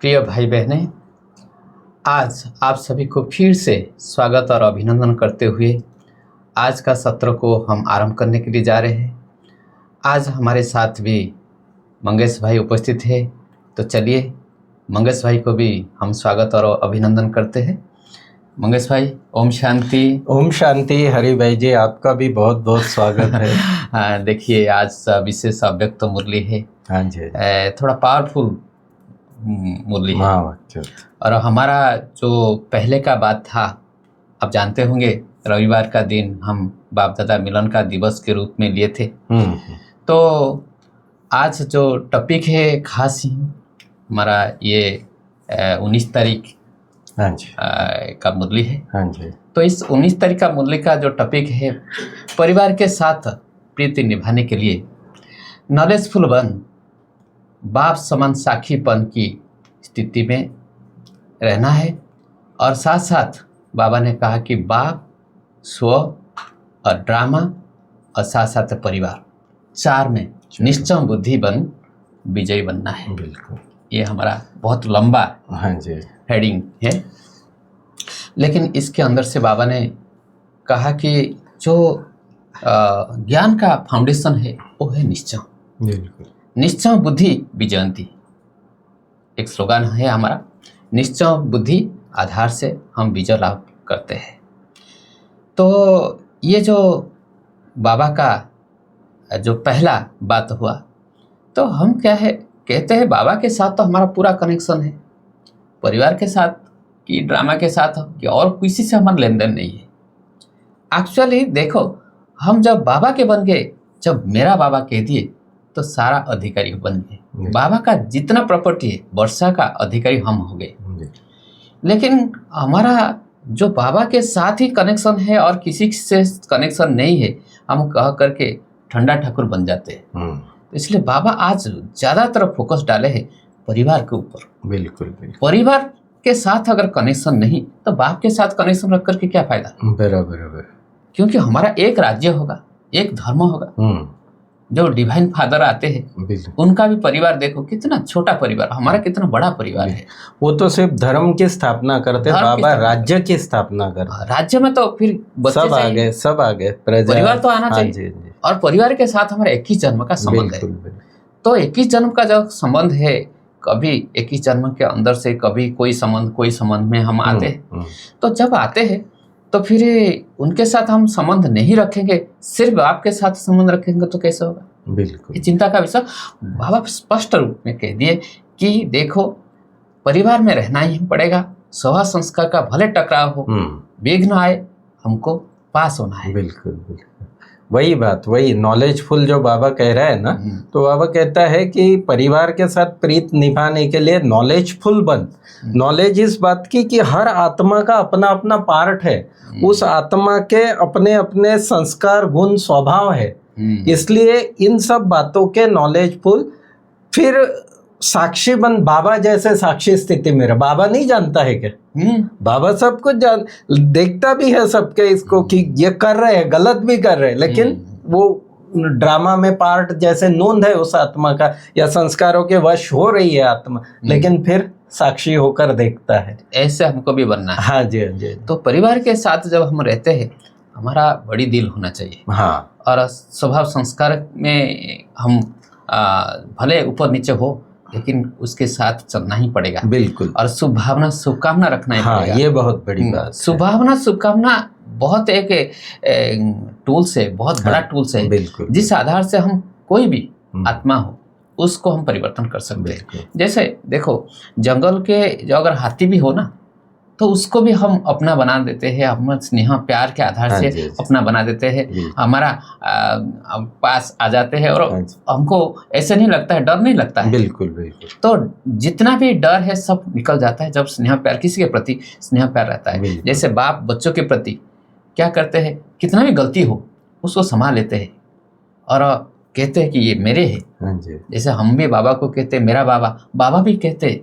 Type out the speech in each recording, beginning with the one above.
प्रिय भाई बहनें, आज आप सभी को फिर से स्वागत और अभिनंदन करते हुए आज का सत्र को हम आरंभ करने के लिए जा रहे हैं। आज हमारे साथ भी मंगेश भाई उपस्थित है, तो चलिए मंगेश भाई को भी हम स्वागत और अभिनंदन करते हैं। मंगेश भाई, ओम शांति। ओम शांति। हरि भाई जी, आपका भी बहुत बहुत स्वागत है। हाँ, देखिए आज विशेष अव्यक्त मुरली है। हाँ जी, थोड़ा पावरफुल मुरली है। और हमारा जो पहले का बात था, आप जानते होंगे रविवार का दिन हम बाप दादा मिलन का दिवस के रूप में लिए थे। तो आज जो टॉपिक है खास ही हमारा ये 19 तारीख का मुरली है। हाँ जी। तो इस 19 तारीख का मुरली का जो टॉपिक है, परिवार के साथ प्रीति निभाने के लिए नॉलेजफुल बन, बाप समान साखीपन की स्थिति में रहना है। और साथ साथ बाबा ने कहा कि बाप, स्व और ड्रामा और साथ साथ परिवार, चार में निश्चय बुद्धि बन विजयी बनना है। बिल्कुल, ये हमारा बहुत लंबा हेडिंग है, लेकिन इसके अंदर से बाबा ने कहा कि जो ज्ञान का फाउंडेशन है वो है निश्चय। बिल्कुल, निश्चय बुद्धि विजयंती एक स्लोगन है हमारा। निश्चय बुद्धि आधार से हम विजय लाभ करते हैं। तो ये जो बाबा का जो पहला बात हुआ, तो हम क्या है कहते हैं, बाबा के साथ तो हमारा पूरा कनेक्शन है, परिवार के साथ कि ड्रामा के साथ कि और किसी से हमारा लेन देन नहीं है। एक्चुअली देखो, हम जब बाबा के बन गए, जब मेरा बाबा कह दिए तो सारा अधिकारी बन गए। बाबा का जितना प्रॉपर्टी है वर्षा का अधिकारी हम हो गए। लेकिन हमारा जो बाबा के साथ ही कनेक्शन है और किसी से कनेक्शन नहीं है, हम कह करके ठंडा ठाकुर बन जाते हैं। इसलिए बाबा आज ज़्यादातर फोकस डाले हैं परिवार के ऊपर। बिल्कुल, परिवार के साथ अगर कनेक्शन नहीं तो बाप के साथ कनेक्शन रख करके क्या फायदा। बराबर। क्योंकि हमारा एक राज्य होगा, एक धर्म होगा। जो डिवाइन फादर आते हैं उनका भी परिवार देखो, कितना छोटा परिवार, हमारा कितना बड़ा परिवार है। वो तो सिर्फ धर्म की स्थापना करते, बाबा राज्य की स्थापना करते। राज्य में तो फिर सब आ गए, परिवार तो आना चाहिए। और परिवार के साथ हमारा एक ही जन्म का संबंध है। तो एक ही जन्म का जो संबंध है, कभी एक ही जन्म के अंदर से कभी कोई संबंध में हम आते हैं। तो जब आते हैं तो फिर उनके साथ हम संबंध नहीं रखेंगे, सिर्फ आपके साथ संबंध रखेंगे तो कैसे होगा। बिल्कुल, ये चिंता का विषय बाबा स्पष्ट रूप में कह दिए कि देखो, परिवार में रहना ही पड़ेगा। स्वभाव संस्कार का भले टकराव हो, विघ्न आए, हमको पास होना है। बिल्कुल, वही बात, वही नॉलेजफुल जो बाबा कह रहा है ना, तो बाबा कहता है कि परिवार के साथ प्रीत निभाने के लिए नॉलेजफुल बन। नॉलेज इस बात की कि हर आत्मा का अपना अपना पार्ट है, उस आत्मा के अपने अपने संस्कार, गुण, स्वभाव है। इसलिए इन सब बातों के नॉलेजफुल, फिर साक्षी बन। बाबा जैसे साक्षी स्थिति में रह। बाबा नहीं जानता है क्या? बाबा सब कुछ देखता भी है सबके इसको कि ये कर रहे हैं, गलत भी कर रहे हैं, लेकिन वो ड्रामा में पार्ट जैसे नोंद है उस आत्मा का, या संस्कारों के वश हो रही है आत्मा, लेकिन फिर साक्षी होकर देखता है। ऐसे हमको भी बनना है। हाँ जी। तो परिवार के साथ जब हम रहते हैं, हमारा बड़ी दिल होना चाहिए। हाँ, और स्वभाव संस्कार में हम भले ऊपर नीचे हो, लेकिन उसके साथ चलना ही पड़ेगा। बिल्कुल। और शुभभावना शुभकामना रखना ही पड़ेगा। ये बहुत बड़ी बात। शुभभावना शुभकामना बहुत एक टूल्स है, बहुत बड़ा टूल्स है। बिल्कुल। जिस आधार से हम कोई भी आत्मा हो उसको हम परिवर्तन कर सकते हैं। जैसे देखो, जंगल के जो अगर हाथी भी हो ना, तो उसको भी हम अपना बना देते हैं। हम स्नेह प्यार के आधार से अपना बना देते हैं, हमारा पास आ जाते हैं और हमको ऐसे नहीं लगता है, डर नहीं लगता है। बिल्कुल। तो जितना भी डर है सब निकल जाता है जब स्नेह प्यार, किसी के प्रति स्नेह प्यार रहता है। जैसे बाप बच्चों के प्रति क्या करते हैं, कितना भी गलती हो उसको संभाल लेते हैं और कहते हैं कि ये मेरे है। जैसे हम भी बाबा को कहते हैं मेरा बाबा, बाबा भी कहते हैं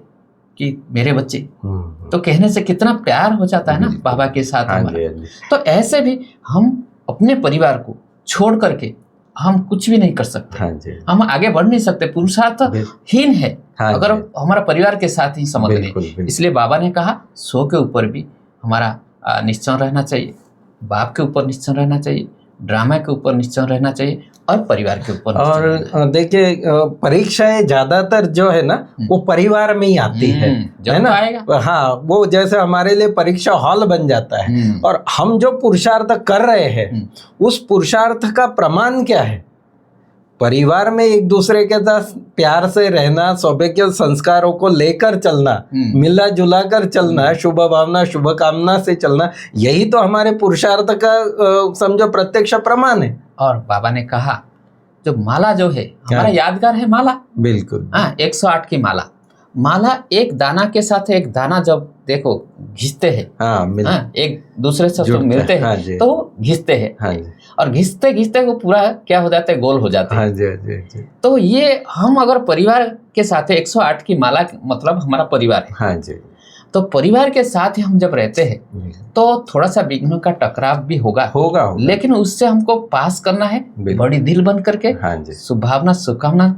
कि मेरे बच्चे। तो कहने से कितना प्यार हो जाता है ना बाबा के साथ हमारा। तो ऐसे भी हम अपने परिवार को छोड़ करके हम कुछ भी नहीं कर सकते। हम आगे बढ़ नहीं सकते, पुरुषार्थ हीन है हाँ अगर जी। हमारा परिवार के साथ ही समझ लें। बिल्कुल, बिल्कुल। इसलिए बाबा ने कहा सो के ऊपर भी हमारा निश्चय रहना चाहिए, बाप के ऊपर निश्चय रहना चाहिए, ड्रामा के ऊपर निश्चय रहना चाहिए और परिवार के ऊपर निश्चय रहना चाहिए। और देखिए परीक्षाएं ज्यादातर जो है ना वो परिवार में ही आती है जब ना। आएगा। हाँ, वो जैसे हमारे लिए परीक्षा हॉल बन जाता है और हम जो पुरुषार्थ कर रहे हैं उस पुरुषार्थ का प्रमाण क्या है? परिवार में एक दूसरे के साथ प्यार से रहना, सौभाग्य संस्कारों को लेकर चलना, मिला जुला कर चलना, शुभ भावना शुभ कामना से चलना, यही तो हमारे पुरुषार्थ का समझो प्रत्यक्ष प्रमाण है। और बाबा ने कहा जो माला जो है हमारा यादगार है माला। बिल्कुल। 108 की माला, माला एक दाना के साथ एक दाना जब देखो घिसते हैं, एक दूसरे से तो मिलते हैं तो घिसते हैं, और घिसते घिसते वो पूरा क्या हो जाता है, गोल हो जाता है। तो ये हम अगर परिवार के साथ 108 की माला मतलब हमारा परिवार है। हाँ जी। तो परिवार के साथ ही हम जब रहते हैं तो थोड़ा सा विघ्नों का टकराव भी होगा, लेकिन उससे हमको पास करना है बड़ी दिल बन करके, सुभावना शुभकामना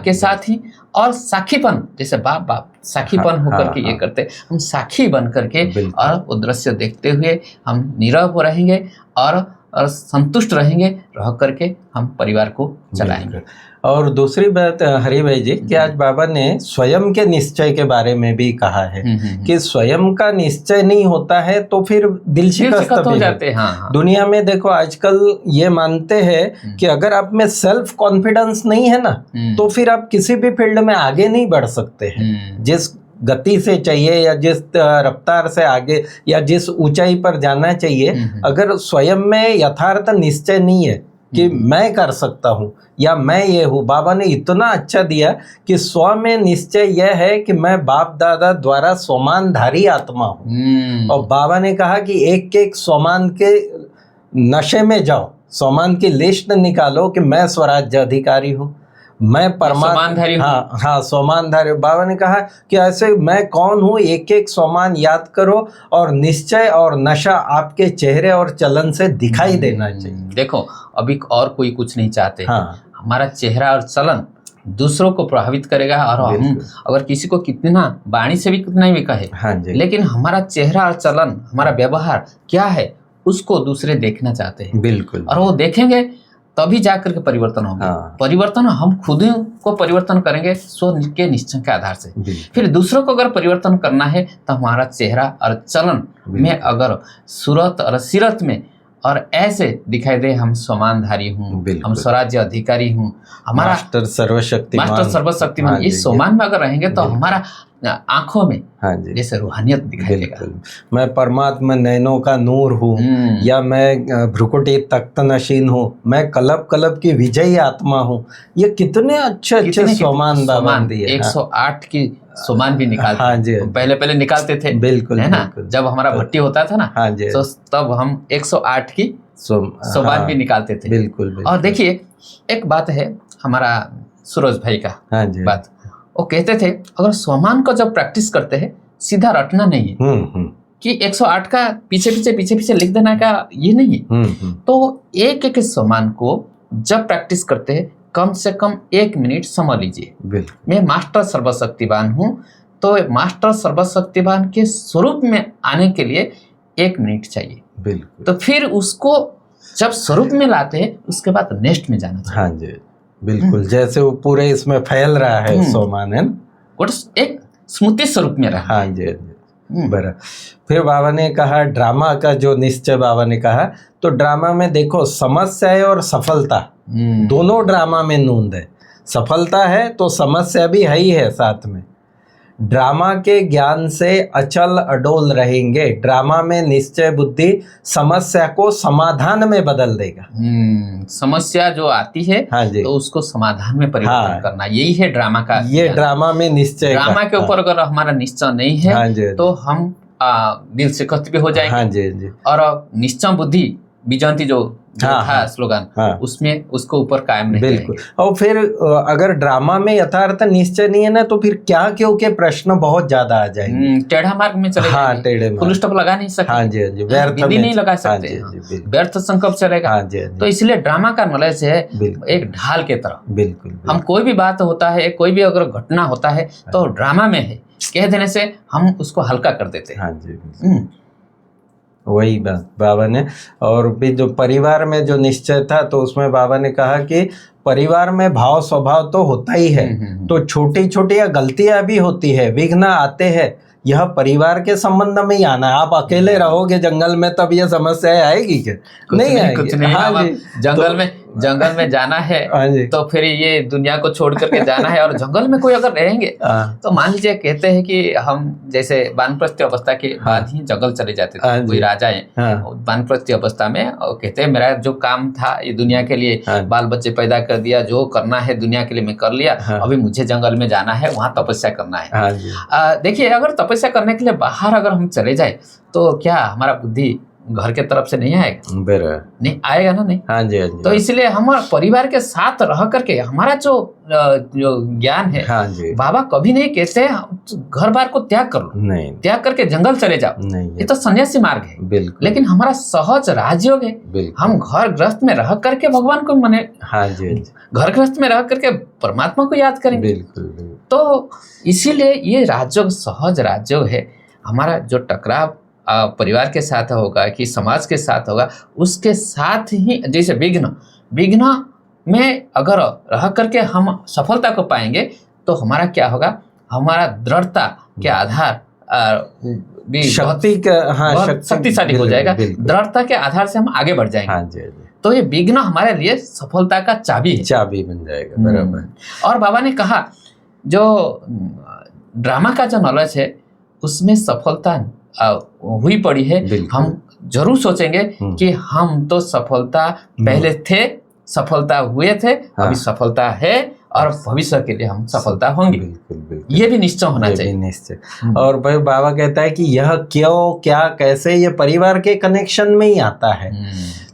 के साथ ही, और साखीपन, जैसे बाप साखीपन होकर के ये करते, हम साखी बन करके और वो दृश्य देखते हुए हम नीरव रहेंगे और संतुष्ट रहेंगे, रह करके हम परिवार को चलाएंगे। और दूसरी बात हरि भाई जी कि आज बाबा ने स्वयं के निश्चय के बारे में भी कहा है कि स्वयं का निश्चय नहीं होता है तो फिर दिल शिकस्त हो जाते हैं। हाँ। दुनिया में देखो आजकल ये मानते हैं कि अगर आप में सेल्फ कॉन्फिडेंस नहीं है ना तो फिर आप किसी भी फील्ड में आगे नहीं बढ़ सकते हैं। जिस गति से चाहिए या जिस रफ्तार से आगे या जिस ऊंचाई पर जाना चाहिए, अगर स्वयं में यथार्थ निश्चय नहीं है कि मैं कर सकता हूँ या मैं ये हूँ, बाबा ने इतना अच्छा दिया कि स्व में निश्चय यह है कि मैं बाप दादा द्वारा स्वमानधारी आत्मा हूँ। और बाबा ने कहा कि एक एक स्वमान के नशे में जाओ, स्वमान की लिस्ट निकालो कि मैं स्वराज्य अधिकारी हूँ, मैं परमात्मा, हाँ स्वमानधारी। बाबा ने कहा कि ऐसे मैं कौन हूँ, एक एक स्वमान याद करो और निश्चय और नशा आपके चेहरे और चलन से दिखाई देना चाहिए। देखो अभी और कोई कुछ नहीं चाहते। हमारा चेहरा और चलन दूसरों को प्रभावित करेगा, और हम अगर किसी को कितना वाणी से भी कितना भी कहे, लेकिन हमारा चेहरा और चलन, हमारा व्यवहार क्या है उसको दूसरे देखना चाहते हैं। बिल्कुल। और वो देखेंगे तभी जाकर के परिवर्तन होगा। परिवर्तन हम खुद को परिवर्तन करेंगे स्व के निश्चय के आधार से। फिर दूसरों को अगर परिवर्तन करना है तो हमारा चेहरा और चलन में अगर सूरत और सीरत में और ऐसे दिखाई दे हम स्वमानधारी हूँ, हम स्वराज्य अधिकारी हूँ, हमारा मास्टर सर्वशक्तिमान, ये स्वमान में अगर रहेंगे तो हमारा आंखों में जैसे रूहानियत दिखाई देगा। मैं परमात्मा नैनों का नूर हूँ, या मैं भ्रुकुटी तख्त नशीन हूँ, मैं कलब कलब की विजयी आत्मा हूँ। ये कितने अच्छे अच्छे स्वमान बाबा दिए। 108 की स्वमान भी निकालते पहले निकालते थे, बिल्कुल है ना। जब हमारा भट्टी होता था ना तो तब हम 108 की स्वमान भी निकालते थे। बिल्कुल। और देखिए एक बात है हमारा सूरज भाई का बात, वो कहते थे अगर स्वमान को जब प्रैक्टिस करते हैं सीधा रटना नहीं है कि 108 का पीछे लिख देना का ये नहीं है। तो एक एक स्वमान को जब प्रैक्टिस करते हैं कम से कम 1 मिनट समझ लीजिए। मैं मास्टर सर्वशक्तिवान हूँ, तो मास्टर सर्वशक्तिवान के स्वरूप में आने के लिए 1 मिनट चाहिए। तो फिर उसको जब स्वरूप में लाते हैं उसके बाद नेक्स्ट में जाना चाहिए। बिल्कुल, जैसे वो पूरे इसमें फैल रहा है स्वमान, है ना, एक स्मृति स्वरूप में रहा। बरा। फिर बाबा ने कहा ड्रामा का जो निश्चय बाबा ने कहा, तो ड्रामा में देखो समस्या है और सफलता दोनों ड्रामा में नूंद है। सफलता है तो समस्या भी है ही है साथ में। ड्रामा के ज्ञान से अचल अडोल रहेंगे। ड्रामा में निश्चय बुद्धि समस्या को समाधान में बदल देगा। समस्या जो आती है तो उसको समाधान में परिवर्तन करना, यही है ड्रामा का। ये ड्रामा में निश्चय, ड्रामा के ऊपर अगर हमारा निश्चय नहीं है तो हम दिल से कष्ट भी हो जाएंगे। और निश्चय बुद्धि बीजांती जो हाँ, था हाँ, स्लोगन, हाँ। उसमें उसको ऊपर कायम नहीं बिल्कुल। करेंगे। और फिर अगर ड्रामा में यथार्थ निश्चय नहीं है ना, तो फिर क्या क्यों के प्रश्न बहुत ज्यादा आ जाएंगे। टेढ़ा मार्ग में चले हाँ, जाएंगे, टेढ़े फुल मार्ग। स्टॉप लगा नहीं सकते। हाँ जी, हाँ जी, व्यर्थ बिंदी में। नहीं लगा हाँ सकते। जी, हाँ जी, बिल्कुल। व्यर्थ संकल्प चलेगा। हाँ जी, हाँ जी। तो इसलिए ड्रामा का नॉलेज है बिल्कुल। एक ढाल के तरह। बिल्कुल, हम बिल्कुल। कोई भी बात होता है, कोई भी अगर घटना होता है तो ड्रामा में है, कह देने से हम उसको हल्का कर देते हैं। हाँ जी, बिल्कुल। वही बात बाबा ने। और भी जो परिवार में जो निश्चय था, तो उसमें बाबा ने कहा कि परिवार में भाव स्वभाव तो होता ही है, तो छोटी छोटी गलतियां भी होती है, विघ्न आते हैं, यह परिवार के संबंध में ही आना है। आप अकेले रहोगे जंगल में तब ये समस्या आएगी क्या? नहीं आएगी। कुछ नहीं। हाँ हम जी। जंगल में जाना है हाँ जी। तो फिर ये दुनिया को छोड़ करके जाना है। और जंगल में कोई अगर रहेंगे हाँ। तो मान लीजिए, कहते हैं कि हम जैसे वानप्रस्थ अवस्था के बाद ही जंगल चले जाते हाँ थे। जी। कोई राजा है हाँ। वानप्रस्थ अवस्था में, और कहते हैं मेरा जो काम था ये दुनिया के लिए, हाँ। बाल बच्चे पैदा कर दिया, जो करना है दुनिया के लिए मैं कर लिया, हाँ। अभी मुझे जंगल में जाना है, वहाँ तपस्या करना है। हाँ जी। देखिए, अगर तपस्या करने के लिए बाहर अगर हम चले जाए तो क्या हमारा बुद्धि घर के तरफ से नहीं आएगा? बराबर। नहीं आएगा ना, नहीं। हाँ जी, हाँ जी। तो इसलिए हमारे परिवार के साथ रह करके हमारा जो ज्ञान है, हाँ जी। बाबा कभी नहीं कहते घर बार को त्याग कर लो, नहीं, त्याग करके जंगल चले जाओ। नहीं, ये तो सन्यासी मार्ग है। बिल्कुल। लेकिन हमारा सहज राजयोग है। बिल्कुल। हम घर गृहस्थ में रह करके भगवान को मने, हाँ जी, हाँ जी। घर गृहस्थ में रह करके परमात्मा को याद करेंगे। बिल्कुल, बिल्कुल। तो इसीलिए ये राजयोग सहज राजयोग है। हमारा जो टकराव परिवार के साथ होगा कि समाज के साथ होगा, उसके साथ ही जैसे विघ्न में अगर रह करके हम सफलता को पाएंगे तो हमारा क्या होगा, हमारा दृढ़ता के आधार भी शक्ति का, हाँ, बहुत शक्तिशाली हो जाएगा। दृढ़ता के आधार से हम आगे बढ़ जाएंगे। हाँ जी, हाँ जी। तो ये विघ्न हमारे लिए सफलता का चाबी है, चाबी बन जाएगा। बराबर। और बाबा ने कहा जो ड्रामा का जो नॉलेज है उसमें सफलता हुई पड़ी है। हम जरूर सोचेंगे कि हम तो सफलता पहले थे, सफलता हुए थे, अभी सफलता है, और भविष्य के लिए हम सफलता होंगे। बिल्कुल, बिल्कुल। ये भी निश्चय होना चाहिए। निश्चय। और भाई बाबा कहता है कि यह क्यों, क्या, कैसे, ये परिवार के कनेक्शन में ही आता है।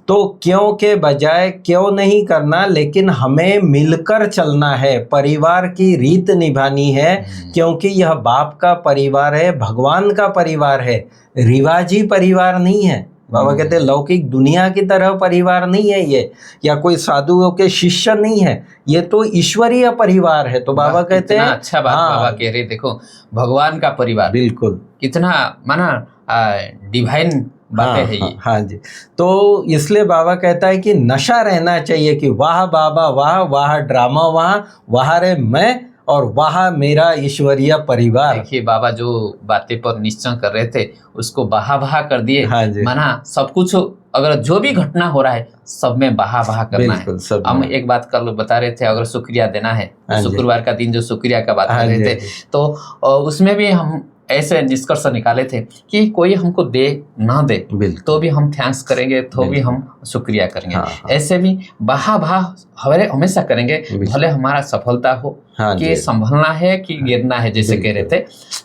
तो क्यों के बजाय क्यों नहीं करना, लेकिन हमें मिलकर चलना है, परिवार की रीत निभानी है, क्योंकि यह बाप का परिवार है, भगवान का परिवार है, रिवाजी परिवार नहीं है। बाबा कहते हैं लौकिक दुनिया की तरह परिवार नहीं है ये, या कोई साधुओं के शिष्य नहीं है, ये तो ईश्वरीय परिवार है। तो बाबा कहते हैं अच्छा बात बाबा कह रहे, देखो भगवान का परिवार, बिल्कुल, कितना माना डिवाइन बातें है ये। हाँ जी। तो इसलिए बाबा कहता है कि नशा रहना चाहिए कि वाह बाबा वाह, वाह ड्रामा वाह रे मैं, और वाह मेरा ईश्वरीय परिवार। देखिए बाबा जो बातें पर निश्चय कर रहे थे उसको बहा कर दिए। हाँ जी। माना सब कुछ, अगर जो भी घटना हो रहा है सब में बहा करना है। हम एक बात कल बता रहे थे, अगर शुक्रिया देना है, शुक्रवार का दिन जो शुक्रिया का बात कर रहे थे, तो उसमें भी हम ऐसे निष्कर्ष निकाले थे कि कोई हमको दे ना दे तो भी हम थैंक्स करेंगे, तो भी हम शुक्रिया करेंगे। ऐसे भी बहा हमेशा करेंगे, भले हमारा सफलता हो कि संभलना है कि गिरना है, जैसे कह रहे थे।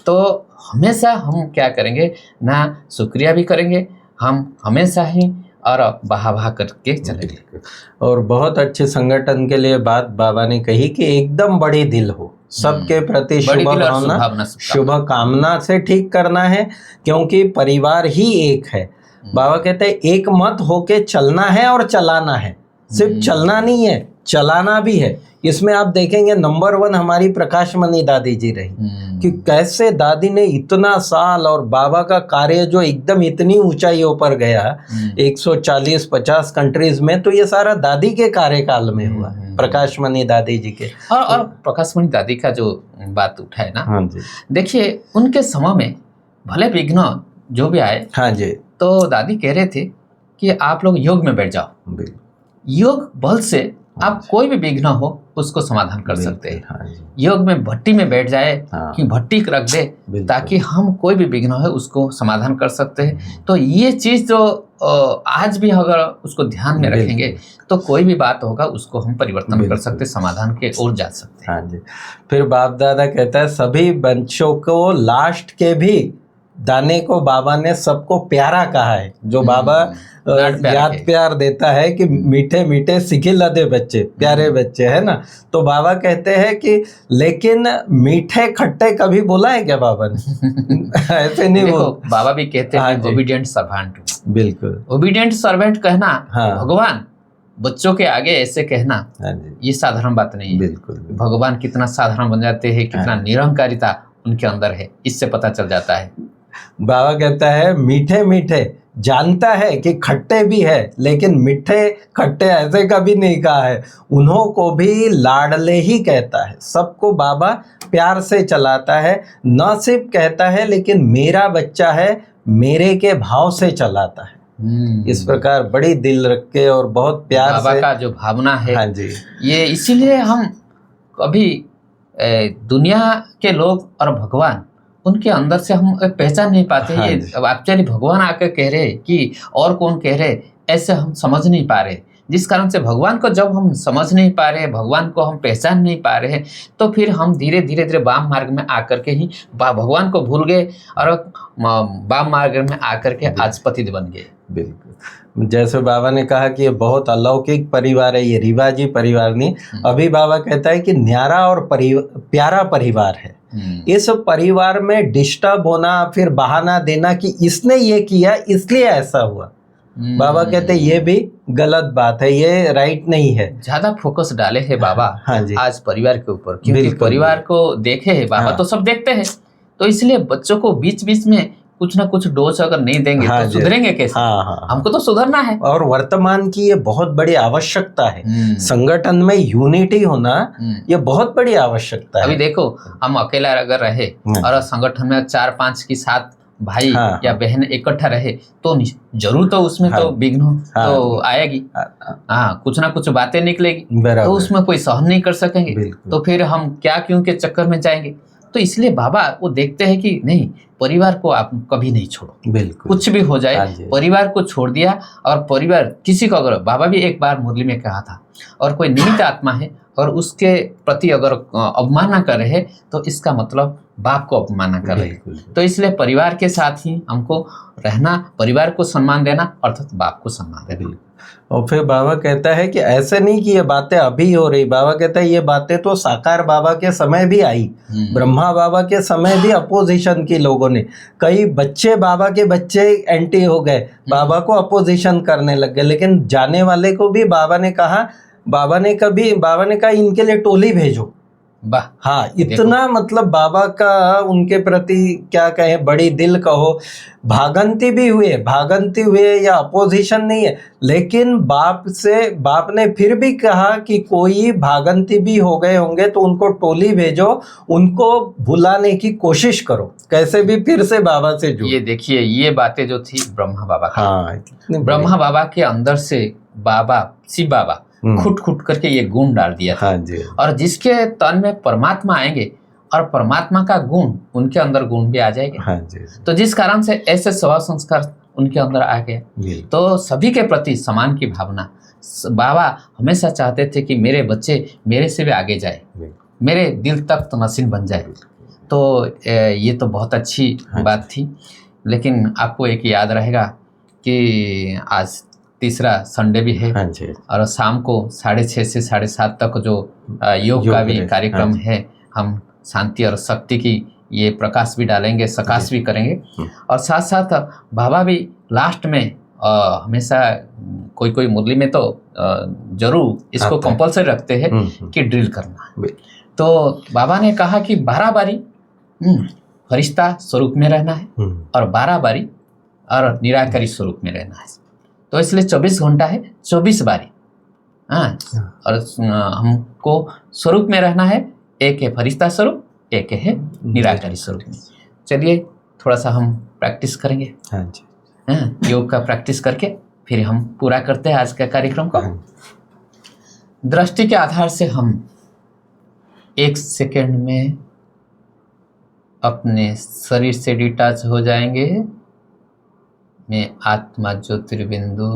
तो हमेशा हम क्या करेंगे ना, शुक्रिया भी करेंगे हम हमेशा ही, और बहा करके चलेंगे। और बहुत अच्छे संगठन के लिए बात बाबा ने कही कि एकदम बड़ी दिल हो, सबके प्रति शुभ भावना, शुभ कामना से ठीक करना है, क्योंकि परिवार ही एक है। बाबा कहते हैं एक मत होके चलना है और चलाना है। सिर्फ चलना नहीं है, चलाना भी है। इसमें आप देखेंगे नंबर 1 हमारी प्रकाश मणि दादी जी रही कि कैसे दादी ने इतना साल, और बाबा का कार्य जो एकदम इतनी ऊंचाइयों पर गया 140-50 कंट्रीज में, तो ये सारा दादी के कार्यकाल में हुआ, प्रकाश मणि दादी जी के। और प्रकाश मणि दादी का जो बात उठा है ना, हाँ जी, देखिए उनके समय में भले विघ्न जो भी आए, हाँ जी, तो दादी कह रहे थे कि आप लोग योग में बैठ जाओ, योग बल से आप कोई भी विघ्न हो उसको समाधान कर सकते हैं। हाँ, योग में भट्टी में बैठ जाए कि भट्टी रख दे, ताकि हम कोई भी विघ्न है उसको समाधान कर सकते हैं। तो ये चीज जो आज भी अगर उसको ध्यान में रखेंगे तो कोई भी बात होगा उसको हम परिवर्तन कर सकते, समाधान के ओर जा सकते हैं। हाँ जी। फिर बाप दादा कहता है सभी बच्चों को लास्ट के भी दाने को बाबा ने सबको प्यारा कहा है, जो बाबा लाड प्यार याद के। प्यार देता है कि मीठे मीठे सिखे लदे बच्चे, प्यारे बच्चे, है ना। तो बाबा कहते हैं कि लेकिन मीठे खट्टे कभी बोला है क्या बाबा ने? ऐसे नहीं देखो बोल। बाबा भी कहते हाँ हैं जी। Obedient servant. बिल्कुल। ओबीडियंट सर्वेंट कहना हाँ। भगवान बच्चों के आगे ऐसे कहना, हाँ जी, ये साधारण बात नहीं है। बिल्कुल। भगवान कितना साधारण बन जाते हैं, कितना हाँ। निरंकारिता उनके अंदर है, इससे पता चल जाता है। बाबा कहता है मीठे मीठे, जानता है कि खट्टे भी है, लेकिन मीठे खट्टे ऐसे कभी नहीं कहा है। उन्हों को भी लाडले ही कहता है, सबको बाबा प्यार से चलाता है। न सिर्फ कहता है लेकिन मेरा बच्चा है, मेरे के भाव से चलाता है। इस प्रकार बड़ी दिल रख के और बहुत प्यार बाबा से। का जो भावना है, हाँ जी, ये इसीलिए हम कभी दुनिया के लोग और भगवान उनके अंदर से हम पहचान नहीं पाते। हाँ ये जी। एक्चुअली भगवान आकर कह रहे कि और कौन कह रहे, ऐसे हम समझ नहीं पा रहे। जिस कारण से भगवान को जब हम समझ नहीं पा रहे, भगवान को हम पहचान नहीं पा रहे, तो फिर हम धीरे धीरे वाम मार्ग में आकर के ही भगवान को भूल गए और वाम मार्ग में आकर के आज पतित बन गए। बिल्कुल। जैसे बाबा ने कहा कि ये बहुत अलौकिक परिवार है, ये रिवाजी परिवार नहीं। अभी बाबा कहता है कि न्यारा और प्यारा परिवार है। इस परिवार में डिस्टर्ब होना, फिर बहाना देना कि इसने ये किया इसलिए ऐसा हुआ, बाबा कहते हैं ये भी गलत बात है, ये राइट नहीं है। ज्यादा फोकस डाले हैं बाबा हाँ जी, आज परिवार के ऊपर, क्योंकि बिल्कुल, परिवार को देखे है बाबा। हाँ। तो सब देखते हैं, तो इसलिए बच्चों को बीच बीच में कुछ ना कुछ डोज अगर नहीं देंगे हाँ तो जी। सुधरेंगे कैसे? हाँ, हाँ। हमको तो सुधरना है। और वर्तमान की ये बहुत बड़ी आवश्यकता है। संगठन में यूनिटी होना ये बहुत बड़ी आवश्यकता है। अभी देखो हम अकेला अगर रहे और संगठन में 4-5 की 7 भाई हाँ, या बहन इकट्ठा रहे तो जरूर तो उसमें हाँ, तो विघ्न हाँ, तो आएगी। हाँ, कुछ ना कुछ बातें निकलेगी, बराबर। तो उसमें कोई सहन नहीं कर सकेंगे, बिल्कुल। तो फिर हम क्या क्यों के चक्कर में जाएंगे। तो इसलिए बाबा वो देखते हैं कि नहीं, परिवार को आप कभी नहीं छोड़ो। बिल्कुल। कुछ भी हो जाए, हाँ जी। परिवार को छोड़ दिया। और परिवार किसी को अगर, बाबा भी एक बार मुरली में कहा था, और कोई निमित्त आत्मा है और उसके प्रति अगर अवमानना कर रहे तो इसका मतलब बाप को अवमानना कर रहे। बिल्कुल। तो इसलिए परिवार के साथ ही हमको रहना, परिवार को सम्मान देना अर्थात बाप को सम्मान देना। और फिर बाबा कहता है कि ऐसे नहीं कि ये बातें अभी हो रही, बाबा कहता है ये बातें तो साकार बाबा के समय भी आई। ब्रह्मा बाबा के समय भी अपोजिशन की लोगों ने, कई बच्चे बाबा के बच्चे एंटी हो गए, बाबा को अपोजिशन करने लग गए। लेकिन जाने वाले को भी बाबा ने कहा इनके लिए टोली भेजो। हाँ, इतना मतलब बाबा का उनके प्रति क्या कहें, बड़ी दिल कहो। भागंती हुए या अपोजिशन नहीं है, लेकिन बाप ने फिर भी कहा कि कोई भागंती भी हो गए होंगे तो उनको टोली भेजो, उनको भुलाने की कोशिश करो, कैसे भी फिर से बाबा से जुड़ो। ये देखिए, ये बातें जो थी ब्रह्मा बाबा की। हाँ, ब्रह्मा बाबा के अंदर से शिव बाबा खुट करके ये गुण डाल दिया था। हाँ जी। और जिसके तन में परमात्मा आएंगे और परमात्मा का गुण, उनके अंदर गुण भी आ जाएंगे। हाँ जी। तो जिस कारण से ऐसे स्वभाव संस्कार उनके अंदर आ गए। तो सभी के प्रति समान की भावना बाबा हमेशा चाहते थे कि मेरे बच्चे मेरे से भी आगे जाए, मेरे दिल तक नसीन बन जाए। तो ये तो बहुत अच्छी बात थी। लेकिन आपको एक याद रहेगा कि आज तीसरा संडे भी है। हाँ जी। और शाम को 6:30 से 7:30 तक जो योग का भी कार्यक्रम है, हम शांति और शक्ति की ये प्रकाश भी डालेंगे, सकाश भी करेंगे। और साथ साथ बाबा भी लास्ट में हमेशा कोई मुरली में तो जरूर इसको कंपलसरी रखते हैं कि ड्रिल करना। तो बाबा ने कहा कि 12 बारी फरिश्ता स्वरूप में रहना है और 12 बारी और निराकारी स्वरूप में रहना है। तो इसलिए 24 घंटा है, 24 बारी। हाँ, और हमको स्वरूप में रहना है। एक है फरिश्ता स्वरूप, एक है निराकारी स्वरूप में। चलिए थोड़ा सा हम प्रैक्टिस करेंगे। हाँ जी। हाँ, योग का प्रैक्टिस करके फिर हम पूरा करते हैं आज का कार्यक्रम को। दृष्टि के आधार से हम 1 सेकेंड में अपने शरीर से डिटैच हो जाएंगे। मैं आत्मा ज्योतिर्बिंदु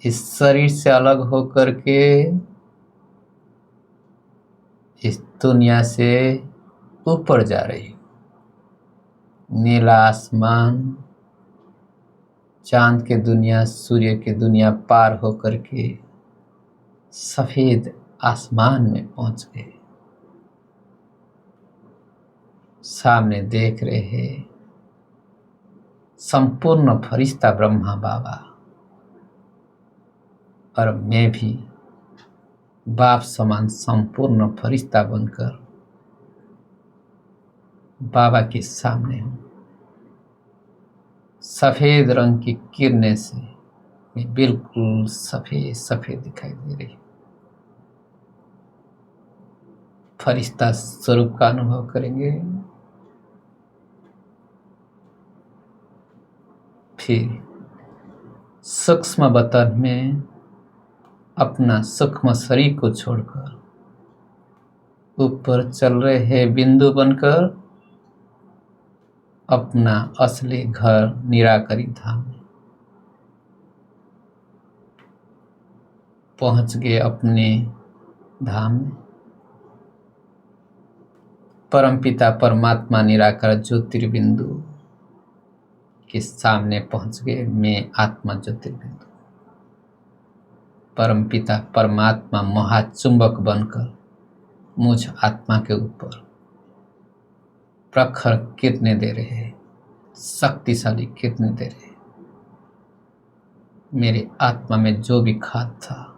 इस शरीर से अलग होकर के इस दुनिया से ऊपर जा रही हूँ। नीला आसमान, चांद के दुनिया, सूर्य के दुनिया पार होकर के सफेद आसमान में पहुंच गए। सामने देख रहे हैं संपूर्ण फरिश्ता ब्रह्मा बाबा, और मैं भी बाप समान संपूर्ण फरिश्ता बनकर बाबा के सामने हूँ। सफेद रंग की किरणें से मैं बिल्कुल सफेद सफेद दिखाई दे रही हूँ। फरिश्ता स्वरूप का अनुभव करेंगे। फिर सूक्ष्म बतन में अपना सूक्ष्म शरीर को छोड़कर ऊपर चल रहे हैं बिंदु बनकर अपना असली घर निराकरी धाम में पहुंच गए। अपने धाम में परमपिता परमात्मा निराकार ज्योतिर्बिंदु के सामने पहुंच गए। मैं आत्मा ज्योतिर्बिंदु, परमपिता परमात्मा महाचुंबक बनकर मुझ आत्मा के ऊपर प्रखर किरणें दे रहे हैं, शक्तिशाली किरणें दे रहे हैं। मेरे आत्मा में जो भी खाद था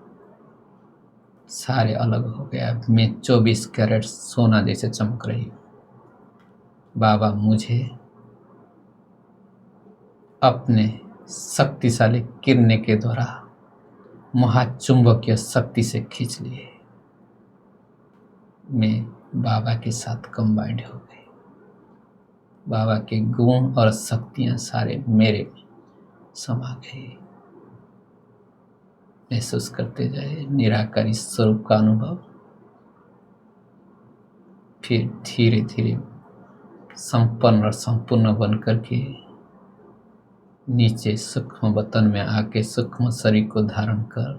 सारे अलग हो गया। मैं 24 कैरेट सोना जैसे चमक रही हूँ। बाबा मुझे अपने शक्तिशाली किरणें के द्वारा महाचुंबकीय शक्ति से खींच लिए। मैं बाबा के साथ कंबाइंड हो गई। बाबा के गुण और शक्तियां सारे मेरे में समा गई। महसूस करते जाए निराकारी स्वरूप का अनुभव। फिर धीरे धीरे संपन्न और संपूर्ण बनकर के नीचे सूक्ष्म बतन में आके सूक्ष्म शरीर को धारण कर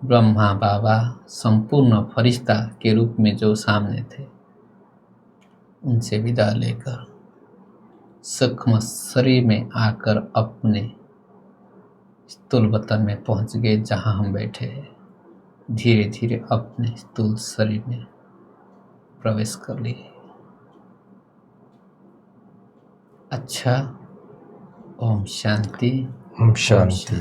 ब्रह्मा बाबा संपूर्ण फरिश्ता के रूप में जो सामने थे उनसे विदा लेकर सूक्ष्म शरीर में आकर अपने स्थूल बतन में पहुंच गए जहां हम बैठे हैं। धीरे धीरे अपने स्थूल शरीर में प्रवेश कर लिए। अच्छा, ओम शांति। ओम शांति।